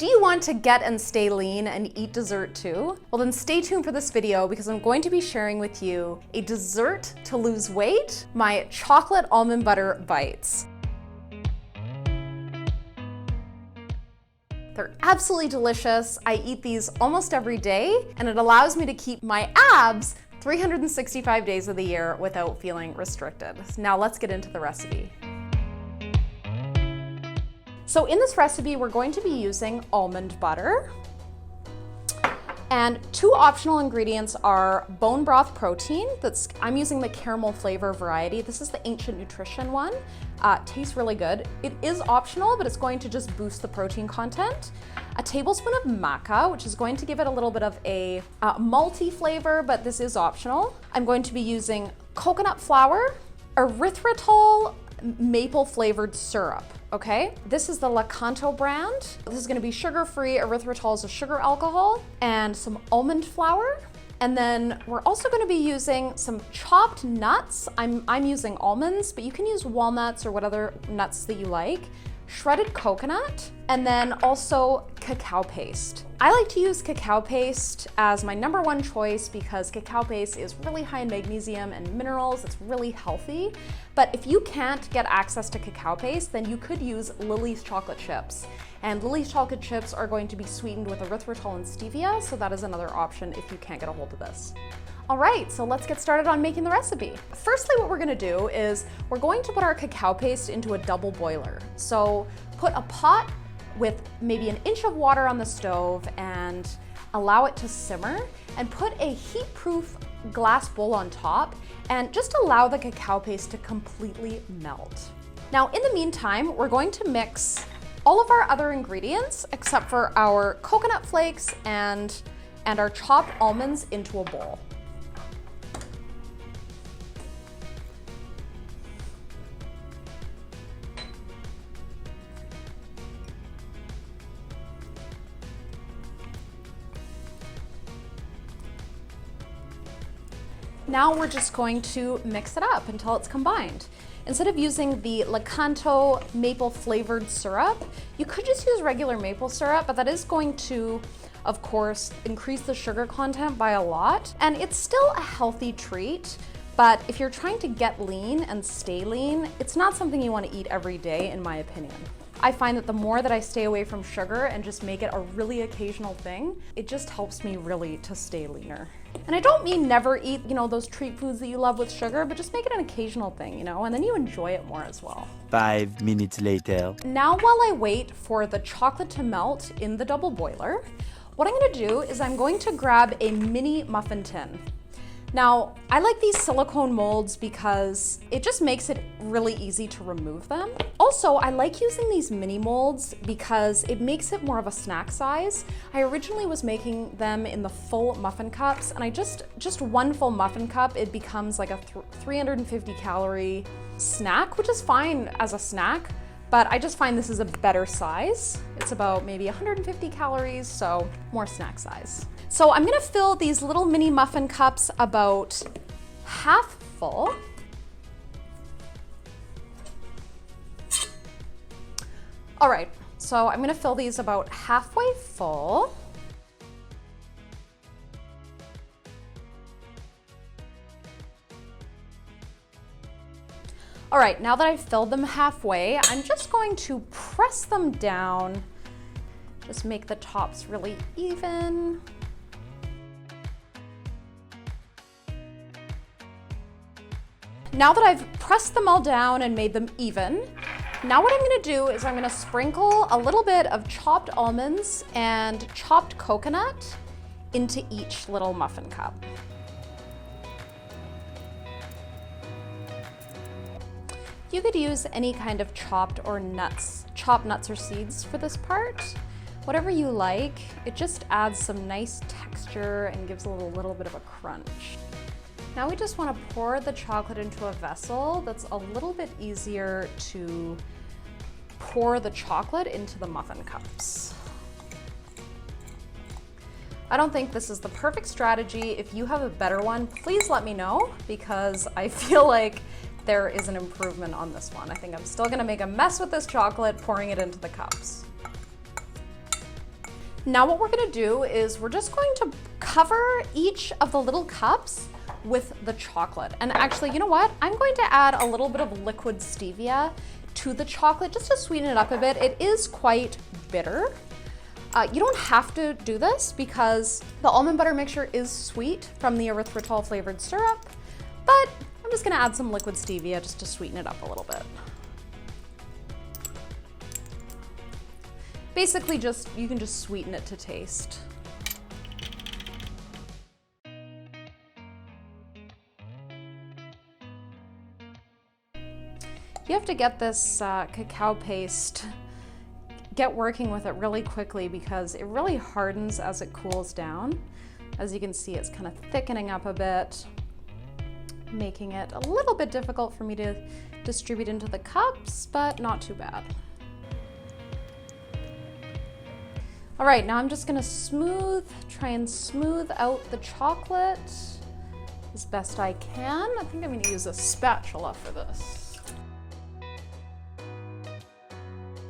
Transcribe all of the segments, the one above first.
Do you want to get and stay lean and eat dessert too? Well then stay tuned for this video because I'm going to be sharing with you a dessert to lose weight, my chocolate almond butter bites. They're absolutely delicious. I eat these almost every day and it allows me to keep my abs 365 days of the year without feeling restricted. Now let's get into the recipe. So in this recipe, we're going to be using almond butter. And two optional ingredients are bone broth protein. I'm using the caramel flavor variety. This is the Ancient Nutrition one. Tastes really good. It is optional, but it's going to just boost the protein content. A tablespoon of maca, which is going to give it a little bit of a malty flavor, but this is optional. I'm going to be using coconut flour, erythritol maple flavored syrup, okay? This is the Latte brand. This is gonna be sugar-free. Erythritol is a sugar alcohol, and some almond flour. And then we're also gonna be using some chopped nuts. I'm using almonds, but you can use walnuts or what other nuts that you like. Shredded coconut, and then also cacao paste. I like to use cacao paste as my #1 choice because cacao paste is really high in magnesium and minerals. It's really healthy. But if you can't get access to cacao paste, then you could use Lily's chocolate chips. And Lily's chocolate chips are going to be sweetened with erythritol and stevia, so that is another option if you can't get a hold of this. All right, so let's get started on making the recipe. Firstly, what we're gonna do is we're going to put our cacao paste into a double boiler. So put a pot with maybe an inch of water on the stove and allow it to simmer, and put a heat-proof glass bowl on top and just allow the cacao paste to completely melt. Now, in the meantime, we're going to mix all of our other ingredients except for our coconut flakes and our chopped almonds into a bowl. Now we're just going to mix it up until it's combined. Instead of using the Latte maple flavored syrup, you could just use regular maple syrup, but that is going to, of course, increase the sugar content by a lot. And it's still a healthy treat, but if you're trying to get lean and stay lean, it's not something you want to eat every day, in my opinion. I find that the more that I stay away from sugar and just make it a really occasional thing, it just helps me really to stay leaner. And I don't mean never eat, those treat foods that you love with sugar, but just make it an occasional thing, and then you enjoy it more as well. 5 minutes later. Now while I wait for the chocolate to melt in the double boiler, what I'm gonna do is I'm going to grab a mini muffin tin. Now, I like these silicone molds because it just makes it really easy to remove them. Also, I like using these mini molds because it makes it more of a snack size. I originally was making them in the full muffin cups, and I just one full muffin cup, it becomes like a 350 calorie snack, which is fine as a snack, but I just find this is a better size. It's about maybe 150 calories, so more snack size. So I'm gonna fill these little mini muffin cups about half full. All right, so I'm gonna fill these about halfway full. All right, now that I've filled them halfway, I'm just going to press them down. Just make the tops really even. Now that I've pressed them all down and made them even, now what I'm gonna do is I'm gonna sprinkle a little bit of chopped almonds and chopped coconut into each little muffin cup. You could use any kind of chopped nuts or seeds for this part. Whatever you like, it just adds some nice texture and gives a little bit of a crunch. Now we just want to pour the chocolate into a vessel that's a little bit easier to pour the chocolate into the muffin cups. I don't think this is the perfect strategy. If you have a better one, please let me know, because I feel like there is an improvement on this one. I think I'm still gonna make a mess with this chocolate, pouring it into the cups. Now what we're gonna do is we're just going to cover each of the little cups with the chocolate. And actually, you know what? I'm going to add a little bit of liquid stevia to the chocolate just to sweeten it up a bit. It is quite bitter. You don't have to do this because the almond butter mixture is sweet from the erythritol flavored syrup, but I'm just gonna add some liquid stevia just to sweeten it up a little bit. Basically you can just sweeten it to taste. You have to get this cacao paste, get working with it really quickly because it really hardens as it cools down. As you can see, it's kind of thickening up a bit, making it a little bit difficult for me to distribute into the cups, but not too bad. All right, now I'm just gonna try and smooth out the chocolate as best I can. I think I'm gonna use a spatula for this.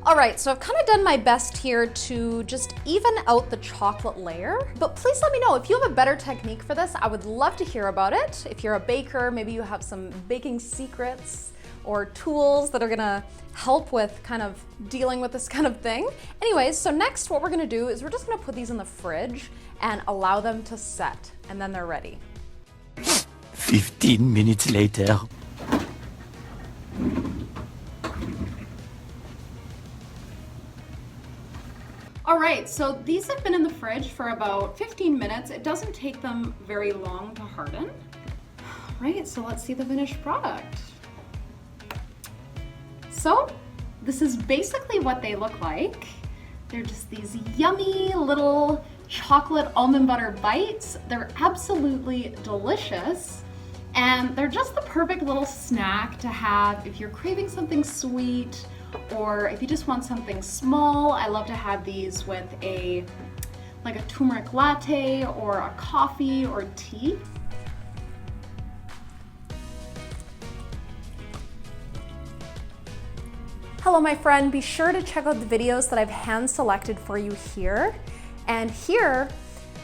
All right, so I've kind of done my best here to just even out the chocolate layer, but please let me know if you have a better technique for this. I would love to hear about it. If you're a baker, maybe you have some baking secrets or tools that are gonna help with kind of dealing with this kind of thing. Anyways, so next what we're gonna do is we're just gonna put these in the fridge and allow them to set, and then they're ready. 15 minutes later. All right, so these have been in the fridge for about 15 minutes. It doesn't take them very long to harden. All right, so let's see the finished product. So this is basically what they look like. They're just these yummy little chocolate almond butter bites. They're absolutely delicious. And they're just the perfect little snack to have if you're craving something sweet, or if you just want something small. I love to have these with like a turmeric latte or a coffee or tea. Hello, my friend. Be sure to check out the videos that I've hand selected for you here and here,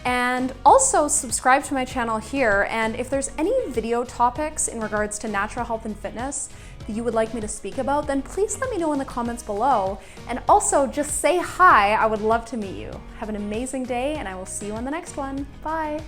and also subscribe to my channel here. And if there's any video topics in regards to natural health and fitness that you would like me to speak about, then please let me know in the comments below. And also just say hi. I would love to meet you. Have an amazing day, and I will see you on the next one. Bye.